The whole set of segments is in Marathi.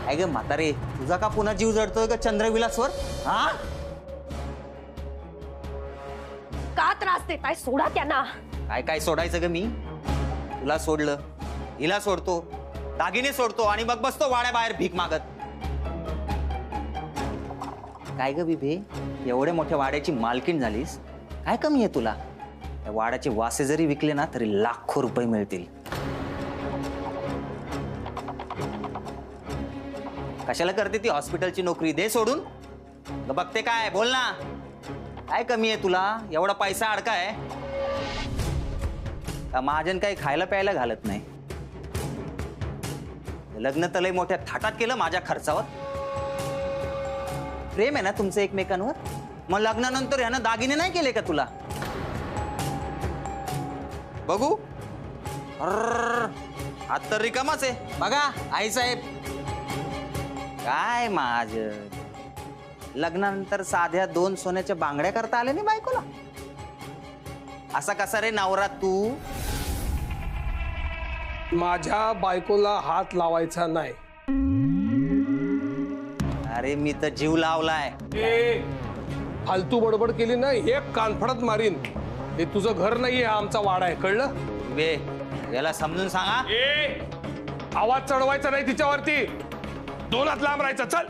काय ग म्हातारे, तुझा का पुन्हा जीव जडतोय का चंद्रविलासवर? हा, का त्रास देताय? सोडा त्यांना. काय काय सोडायचं ग मी? तुला सोडलं, हिला सोडतो, दागिने सोडतो आणि मग बसतो वाड्याबाहेर भीक मागत. काय ग बिबे, एवढ्या मोठ्या वाड्याची मालकीण झालीस, काय कमी आहे तुला? त्या वाड्याचे वासे जरी विकले ना तरी लाखो रुपये मिळतील. कशाला करते ती हॉस्पिटलची नोकरी? दे सोडून. बघते काय, बोल ना. काय कमी आहे तुला? एवढा पैसा अडकाय का? महाजन काही खायला प्यायला घालत नाही. लग्न तर लय मोठ्या थाटात केलं माझ्या खर्चावर. प्रेम आहे ना तुमचं एकमेकांवर? मग लग्नानंतर यानं दागिने नाही केले का तुला? बघू. हात तर रिकामाच आहे. बघा आई साहेब, काय महाजन लग्नानंतर साध्या 2 सोन्याच्या बांगड्या करता आले नाही बायकोला? असा कसा रे नवरा तू? माझ्या बायकोला हात लावायचा नाही. अरे मी तर जीव लावलाय. फालतू बडबड केली ना एक कानफडत मारीन. हे तुझं घर नाहीये, आमचा वाडा आहे, कळलं? वे याला समजून सांगा. आवाज चढवायचा नाही तिच्यावरती. 2 हात लांब राहायचा. चल.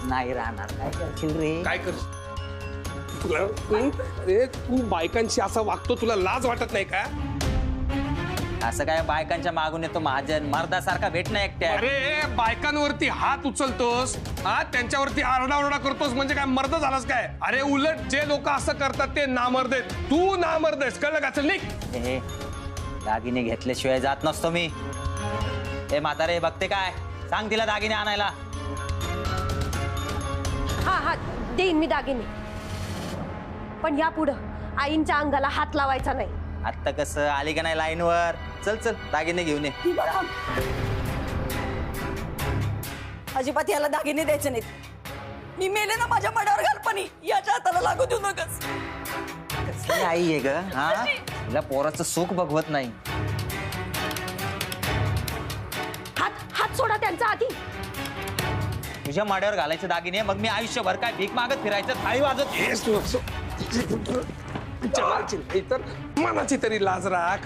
नाही राहणार. काय करशील रे? काय करशील? अरे तू बायकांशी असं वागतो, तुला लाज वाटत नाही का? असं काय बायकांच्या मागून येतो महाजन? मर्दासारखा भेट नाही एकट्या. अरे बायकांवरती हात उचलतोस, हा त्यांच्यावरती आरडाओरडा करतोस म्हणजे काय मर्द झालास काय? अरे उलट जे लोक असं करतात ते नामर्द आहेत. तू नामर्द आहेस, कळलं का? चल निघ. हे दागिने घेतल्याशिवाय जात नसतो मी. हे म्हातारे बघते काय, सांग तिला दागिने आणायला. हा हा, देईन मी दागिने, पण या पुढं आईंच्या अंगाला हात लावायचा नाही. आत्ता कसं आली का नाही लाईनवर? चल चल दागिने घेऊन ये. अजिबात याला दागिने द्यायचे नाहीत. मी मेले ना माझ्या मडावर घालपणी, याच्या हाताला लागू देऊ नकस. कसली आई आहे ग? हा, तिला पोराचं सुख बघवत नाही. हात सोडा त्यांचा आधी. तुझ्या माड्यावर घालायचे दागिने, मग मी आयुष्यभर काय भीक मागत फिरायचं, थाळी वाजत? तर मनाची तरी लाज राख.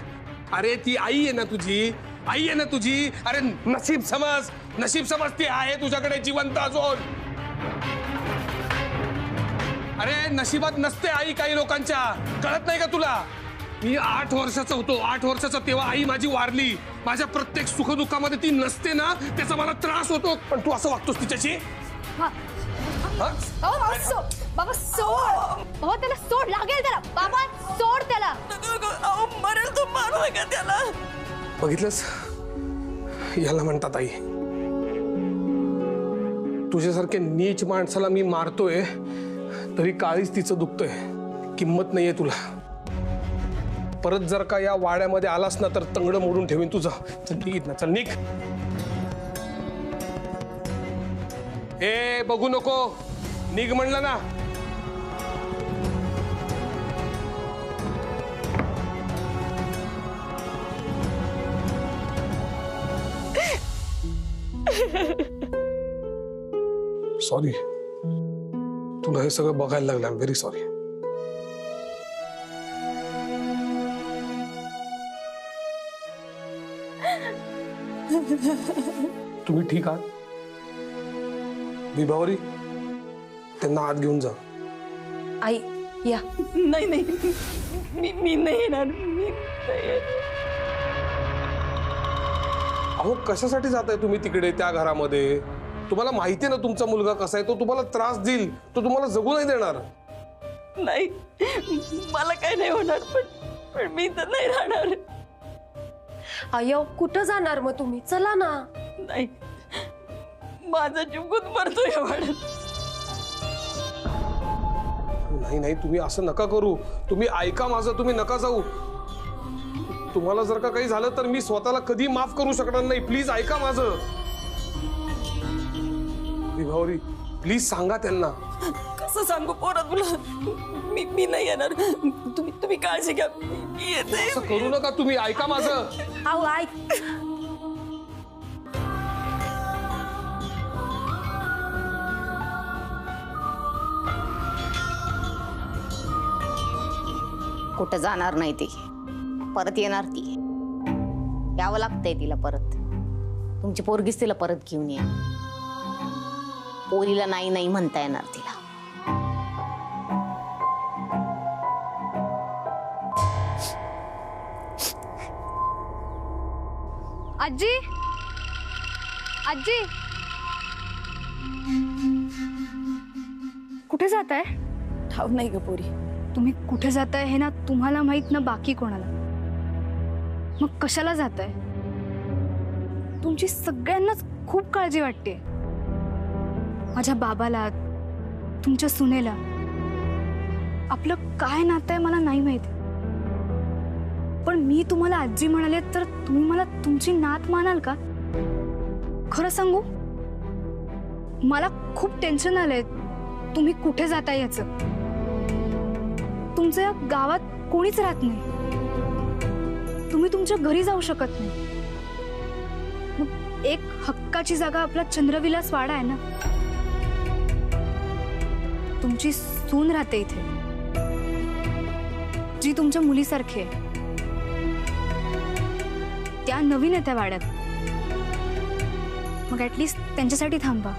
अरे ती आई आहे ना तुझी, आई आहे ना तुझी. अरे नशीब समज, नशीब समज ती आहे तुझ्याकडे जिवंत अजून. अरे नशिबात नसते आई काही लोकांच्या, कळत नाही का तुला? मी 8 वर्षाचा होतो, 8 वर्षाचा तेव्हा आई माझी वारली. माझ्या प्रत्येक सुखदुःखामध्ये ती नसते ना, त्याचा मला त्रास होतो. पण तू असं वागतोस तिच्याशी? बाबा सोड. बाबा त्याला सोड, लागेल त्याला. बाबा सोड त्याला. मरेल तू, मारू नका त्याला. बघितलंस, याला म्हणतात आई. तुझ्यासारख्या नीच माणसाला मी मारतोय तरी काळीच तिचं दुखतोय. किंमत नाहीये तुला. परत जर का या वाड्यामध्ये आलास ना तर तंगड मोडून ठेवीन तुझं. चल निघ ना, चल निघ. ए बघू नको, निघ म्हणलं ना. सॉरी, तुला हे सगळं बघायला लागलं. I am very sorry. तुम्ही ठीक आहात? विभावरी, त्यांना आत घेऊन जा. आई या. नाही नाही, मी नाही येणार. मी नाही येणार. अहो कशासाठी जाताय तुम्ही तिकडे त्या घरामध्ये? तुम्हाला माहिती आहे ना तुमचा मुलगा कसा आहे, तो तुम्हाला त्रास देईल, तो तुम्हाला जगू नाही देणार. नाही, मला काही नाही होणार, पण मी तर नाही राहणार. अयो कुठं जाणार मग तुम्ही? चला ना. नाही, माझा जीव गुदमरतो या वाड्यात. नाही नाही, तुम्ही असं नका करू. तुम्ही ऐका माझं, तुम्ही नका जाऊ. तुम्हाला जर का काही झालं तर मी स्वतःला कधी माफ करू शकणार नाही. प्लीज ऐका माझं. विभावरी प्लीज सांगा त्यांना. कसं सांगू पोरा तुला? मी नाही येणार. तुम्ही काळजी घ्या, मी येते. असं करू नका तुम्ही, ऐका माझं. अहो ऐक. कुठं जाणार नाही ती, परत येणार ती. यावं लागतंय तिला परत. तुमची पोरगीच तिला परत घेऊन ये. पोरीला नाही नाही म्हणता येणार तिला. आजी, आजी, कुठे जाताय? ठाव नाही ग पोरी. तुम्ही कुठे जाताय हे ना तुम्हाला माहित ना बाकी कोणाला. मग कशाला जाताय? तुमची सगळ्यांनाच खूप काळजी वाटते. माझ्या बाबाला, तुमच्या सुनेला. आपलं काय नातं आहे मला नाही माहित, पण मी तुम्हाला आजी म्हणाले तर तुम्ही मला तुमची नात मानाल का? खरं सांगू, मला खूप टेन्शन आलंय तुम्ही कुठे जाताय याचं. तुमच्या गावात कोणीच राहत नाही. तुम्ही तुमच्या घरी जाऊ शकत नाही. मग एक हक्काची जागा आपला चंद्रविलास वाडा आहे ना. तुमची सून राहते इथे, जी तुमच्या मुलीसारखी आहे. त्या नवीन आहे त्या वाड्यात. मग ऍटलीस्ट त्यांच्यासाठी थांबा.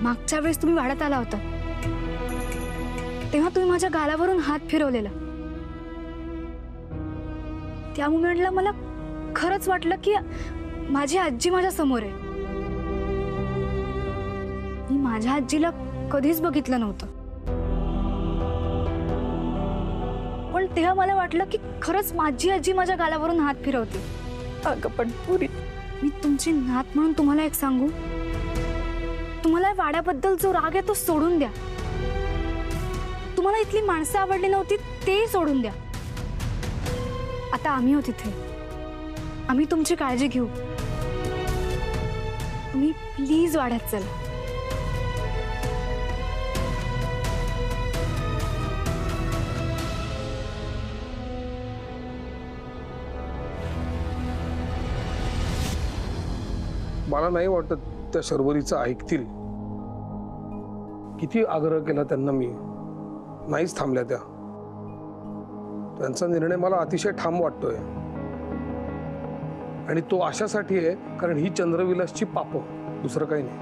मागच्या वेळेस तुम्ही वाड्यात आला होता तेव्हा तुम्ही माझ्या गालावरून हात फिरवलेला. त्या मुमेंटला मला खरंच वाटलं की माझी आजी माझ्या समोर आहे. मी माझ्या आजीला कधीच बघितलं नव्हतं, पण तेव्हा मला वाटलं की खरंच माझी आजी माझ्या गालावरून हात फिरवते. अगं पण पोरी, मी तुमची नात म्हणून तुम्हाला एक सांगू, तुम्हाला वाड्याबद्दल जो राग आहे तो सोडून द्या. तुम्हाला इथली माणसं आवडली नव्हती ते सोडून द्या. आता आम्ही आहोत इथे, आम्ही तुमची काळजी घेऊ. तुम्ही प्लीज वाड्यात चला. मला नाही वाटत त्या शर्वरीचं ऐकतील. किती आग्रह केला त्यांना मी, नाहीच थांबल्या त्या. त्यांचा निर्णय मला अतिशय ठाम वाटतोय. आणि तो अशासाठी आहे कारण ही चंद्रविलासची पाप, दुसरं काही नाही.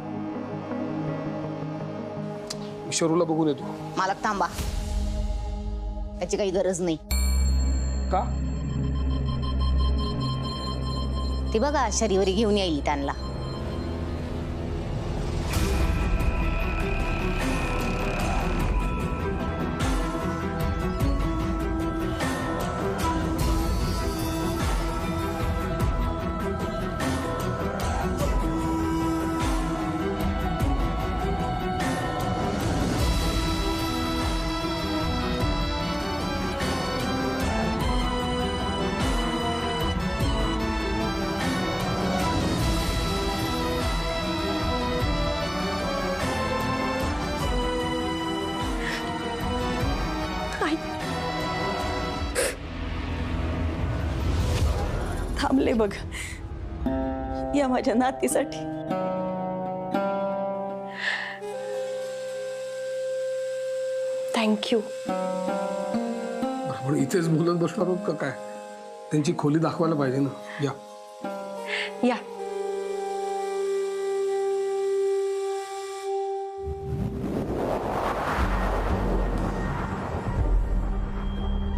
ईश्वरूला बघून येतो. मालक थांबा, त्याची काही गरज नाही. का? ती बघा शरीवरी घेऊन येईल त्यांना. थांबले बघ या माझ्या नातीसाठी. थँक्यू. आपण इथेच बोलत बसणार आहोत का काय? त्यांची खोली दाखवायला पाहिजे ना. या या.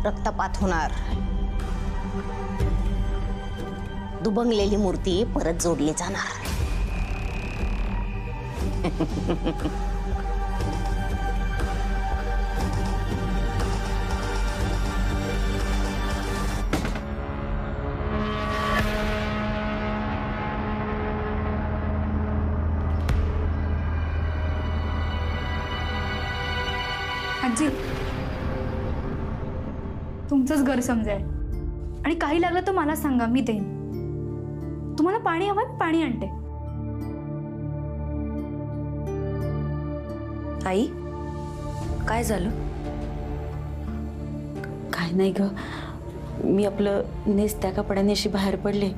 रक्तपात होणार. दुबंगलेली मूर्ती परत जोडली जाणार. आजी, तुमचंच घर समजाय आणि काही लागलं तर मला सांगा, मी देईन. तुम्हाला पाणी हवं? पाणी आणते. आई, काय झालं? काय नाही ग, मी आपलं नेसत्या कपड्याने अशी बाहेर पडले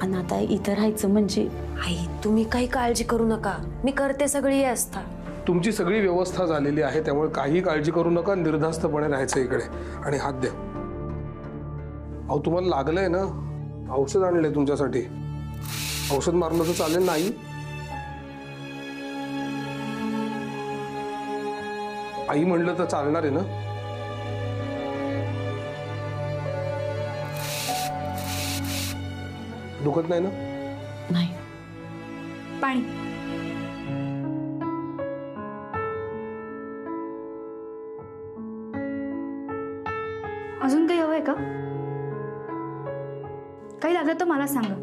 आणि आता इथं राहायचं म्हणजे. आई, तुम्ही काही काळजी करू नका, मी करते सगळी व्यवस्था. तुमची सगळी व्यवस्था झालेली आहे, त्यामुळे काही काळजी करू नका, निर्धास्तपणे राहायचं इकडे. आणि हात द्या. अहो तुम्हाला लागलंय ना, औषध आणलंय तुमच्यासाठी. औषध मारलं तर चालेल नाही? आई म्हणलं तर चालणार आहे ना? दुखत नाही ना? नाही. पाणी. अजून काही हवंय का? काही लागलं तर मला सांगा.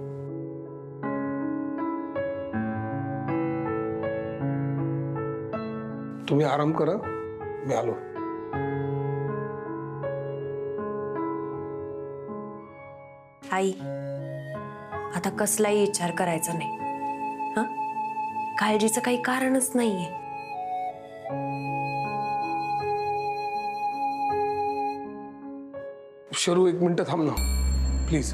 तुम्ही आराम करा, मी आलो. आई, आता कसलाही विचार करायचा नाही. हं? काळजीचं काही कारणच नाहीये. शरू, 1 मिनिट थांब ना प्लीज.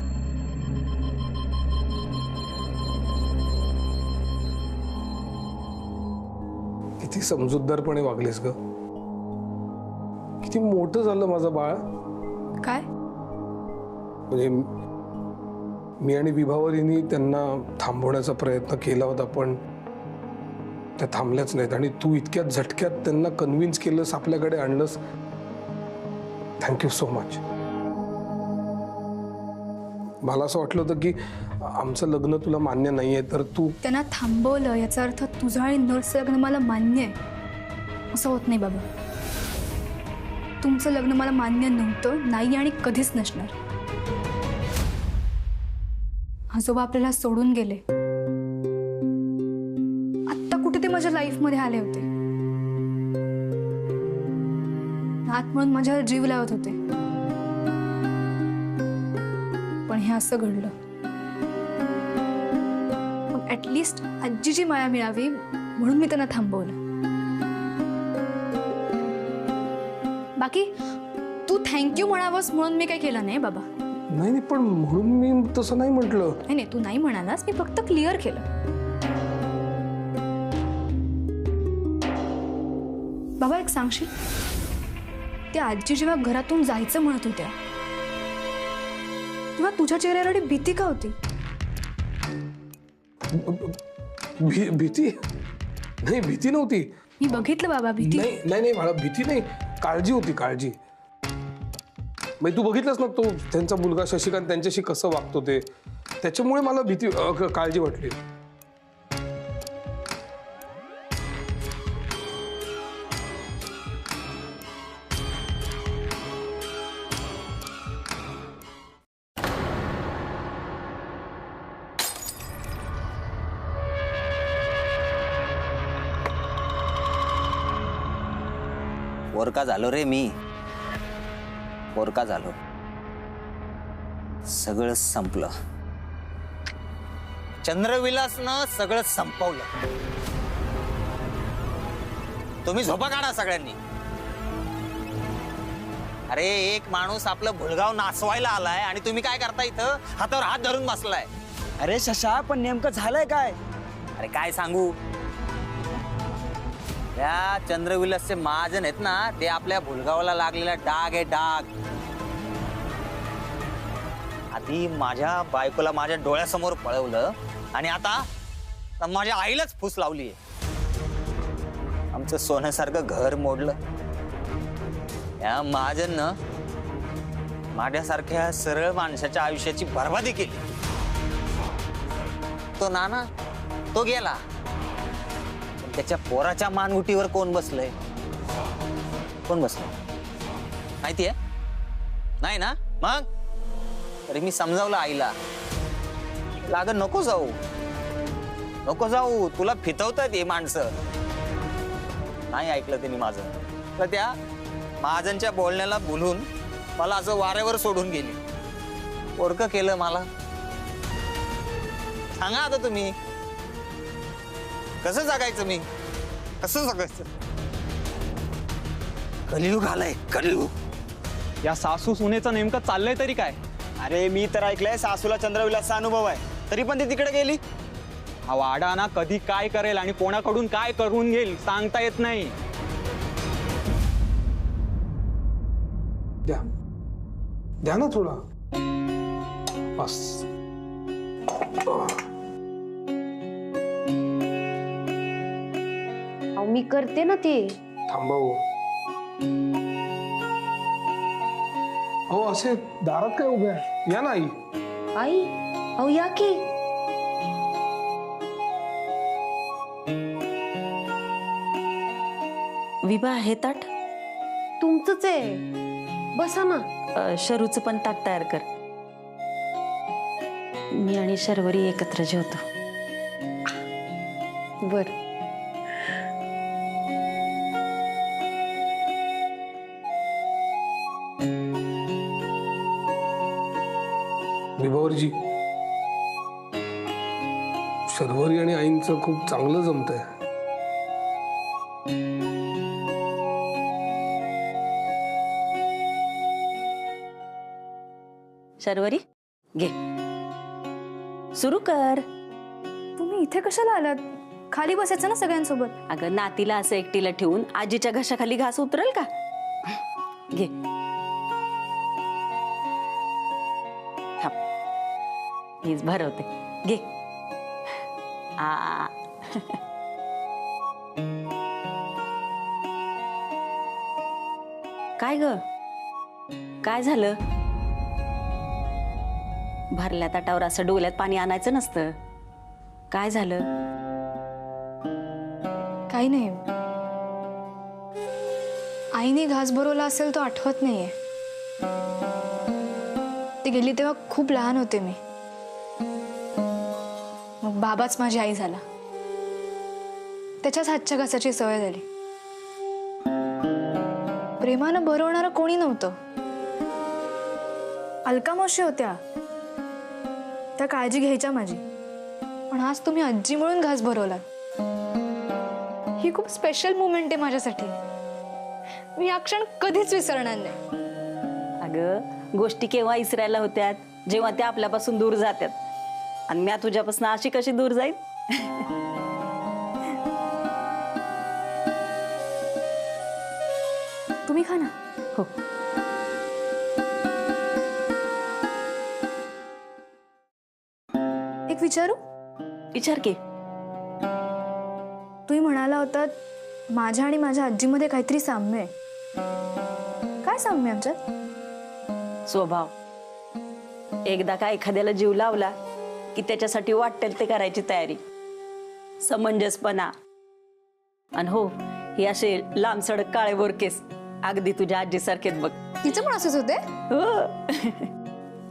किती समजूतदारपणे वागलेस ग. किती मोठं झालं माझं बाळ. काय? म्हणजे मी आणि विभावरीनी त्यांना थांबवण्याचा प्रयत्न केला होता, पण त्या थांबल्याच नाहीत. आणि तू इतक्या झटक्यात त्यांना कन्व्हिन्स केलंस, आपल्याकडे आणलंस. Thank you so much. मला असं वाटलं होतं की आमचं लग्न तुला मान्य नाहीये, तर तू त्यांना थांबवलं याचा अर्थ तुझं आणि नर्सचं लग्न मला मान्य आहे असं होत नाही बाबा. तुमचं लग्न मला मान्य नव्हतं, नाही आणि कधीच नसणार. आजोबा आपल्याला सोडून गेले. आत्ता कुठे ते माझ्या लाईफमध्ये आले होते. नात म्हणून माझ्यावर जीव लावत होते, पण हे असं घडलं. मग ऍटलिस्ट आजीची माया मिळावी म्हणून मी त्यांना थांबवलं. बाकी तू थँक्यू म्हणावंस म्हणून मी काही केलं नाही बाबा. नाही, पण म्हणून मी तसं नाही म्हटलं. नाही, तू नाही म्हणालास, मी फक्त क्लिअर केलं. बाबा एक सांगशील, त्या आजी जेव्हा घरातून जायचं म्हणत होत्या तेव्हा तुझ्या चेहऱ्यावर एवढी भीती का होती? भीती नाही, भीती नव्हती. मी बघितलं बाबा भीती. नाही नाही नाही, मला भीती नाही, काळजी होती, काळजी. तू बघितलंस ना, तो त्यांचा मुलगा शशिकांत त्यांच्याशी कसं वागतो ते, त्याच्यामुळे मला भीती काळजी वाटली. पोरका झालो रे मी, पोरका झालो. सगळं संपलं. चंद्रविलासनं सगळं संपवलं. तुम्ही झोपा काढा सगळ्यांनी. अरे एक माणूस आपलं भुलगाव नाचवायला आलाय आणि तुम्ही काय करता इथं हातावर हात धरून बसलाय. अरे शशा, पण नेमकं झालंय काय? अरे काय सांगू, या चंद्रविलासचे महाजन आहेत ना, ते आपल्या भुलगावाला लागलेला डाग आहे, डाग. आधी माझ्या बायकोला माझ्या डोळ्यासमोर पळवलं आणि आता माझ्या आईलाच फूस लावलीये. आमचं सोन्यासारखं घर मोडलं. या महाजननं माझ्यासारख्या सरळ माणसाच्या आयुष्याची बर्बादी केली. तो नाना तो गेला, त्याच्या पोराच्या मानगुटीवर कोण बसलंय? कोण बसलंय माहितीये? नाही ना? मग तरी मी समजावलं आईला, लागन नको जाऊ, नको जाऊ, तुला फितवतात हे माणसं. नाही ऐकलं त्यांनी माझं. तर त्या महाजनच्या बोलण्याला बोलून मला असं वाऱ्यावर सोडून गेली. पोरकं केलं मला. सांगा आता तुम्ही, कसं जगायचं मी? कसं जगायचं? कलियुग आलंय, कलियुग. या सासू सुनेचं नेमकं चाललंय तरी काय? अरे मी तर ऐकलंय सासूला चंद्रविलासचा अनुभव आहे, तरी पण ती तिकडे गेली. हा वाडा ना कधी काय करेल आणि कोणाकडून काय करून घेईल सांगता येत नाही. द्या द्या ना थोडा. बस. अहो मी करते ना ते. थांबा हो. अहो असे दारात काय उभे आहे? या ना आई. आई अहो या की. विभा हे ताट तुमचंच आहे, बसा ना. शरूचं पण ताट तयार कर. मी आणि शर्वरी एकत्र जेवतो. बर. विभावरजी, शर्वरी आणि आईंचं खूप चांगलं जमतंय. शर्वरी घे, सुरू कर. तुम्ही इथे कशाला आलात? खाली बसायचं ना सगळ्यांसोबत. अगं नातीला असं एकटीला ठेवून आजीच्या घशाखाली घास उतरल का? घे. थांब, हीच भरवते. घे. आ काय ग, काय झालं? भरल्या ताटावर असं डोल्यात पाणी आणायचं नसतं. काय झालं? काही नाही. आईने घास भरवला असेल तो आठवत नाहीये. ती गेली तेव्हा खूप लहान होते मी. मग बाबाच माझी आई झाला. त्याच्याच हातच्या घासाची सवय झाली. प्रेमानं भरवणारं कोणी नव्हतं. अलका मावशी होत्या, त्या काळजी घ्यायच्या माझी. पण आज तुम्ही आजी म्हणून घास भरवलात. ही खूप स्पेशल मुमेंट आहे माझ्यासाठी. मी हा क्षण कधीच विसरणार नाही. अगं गोष्टी केव्हा इसरायला होत्यात, जेव्हा त्या आपल्यापासून दूर जातात. आणि मी तुझ्यापासून अशी कशी दूर जाईल? तुम्ही खा ना. हो. एक विचारू? विचार की. तुम्ही म्हणाला होतात माझ्या आणि माझ्या आजीमध्ये काहीतरी साम्य आहे. काय साम्य आमच्यात? स्वभाव. एकदा का एखाद्याला जीव लावला की त्याच्यासाठी वाटेल ते करायची तयारी, समंजसपणा. आणि हो, हे असे लांब सडक काळे बोरकेस अगदी तुझ्या आजीसारखेच बघ. तिचं पण असंच होते. हो.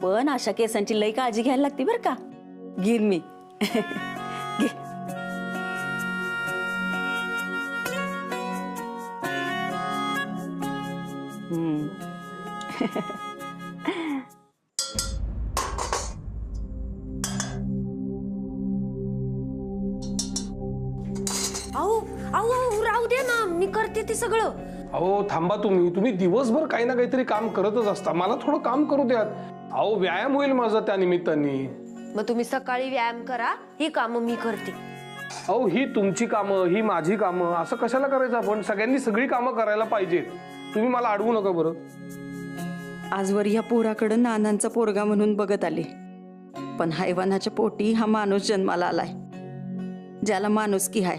पण अशा केसांची लई काळजी घ्यायला लागते बर का. घेईन मी. घे. अहो अहो राहू दे ना, मी करते ते सगळं. अहो थांबा. तुम्ही दिवसभर काही ना काहीतरी काम करतच असता. मला थोडं काम करू द्यात. अहो व्यायाम होईल माझा त्या निमित्ताने. मग तुम्ही सकाळी व्यायाम करा, ही कामं मी करते. अहो ही तुमची कामं, ही माझी कामं, असं कशाला करायचं आपण? सगळ्यांनी सगळी कामं करायला पाहिजेत. तुम्ही मला अडवू नका बरं. आजवर ह्या पोराकडं नानांचा पोरगा म्हणून बघत आले, पण हैवानाच्या पोटी हा माणूस जन्माला आलाय, ज्याला माणुसकी हाय.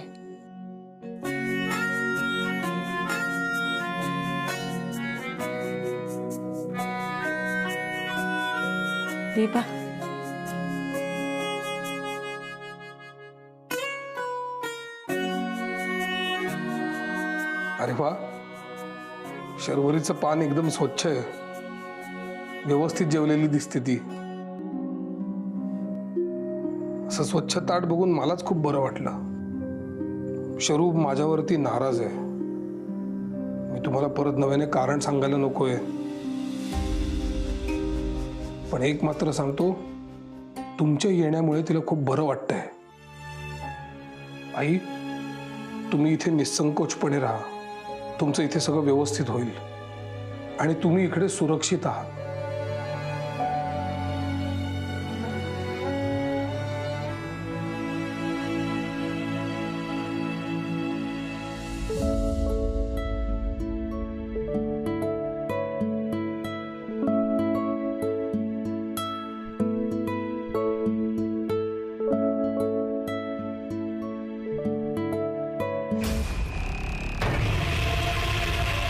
विभा, अरे वा, शर्वरीचं पान एकदम स्वच्छ आहे. व्यवस्थित जेवलेली दिसते ती. असं स्वच्छ ताट बघून मलाच खूप बरं वाटलं. शरू माझ्यावरती नाराज आहे. मी तुम्हाला परत नव्याने कारण सांगायला नकोय, पण एक मात्र सांगतो, तुमच्या येण्यामुळे तिला खूप बरं वाटतंय. आई, तुम्ही इथे निसंकोचपणे राहा. तुमचं इथे सगळं व्यवस्थित होईल आणि तुम्ही इकडे सुरक्षित आहात.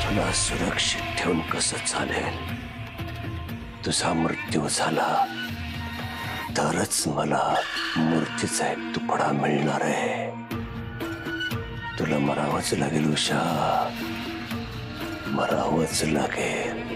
तुला सुरक्षित ठेवून कसं चालेल? तुझा मृत्यू झाला तरच मला मूर्तीचा एक तुकडा मिळणार आहे. तुला मरावंच लागेल उषा, मरावंच लागेल.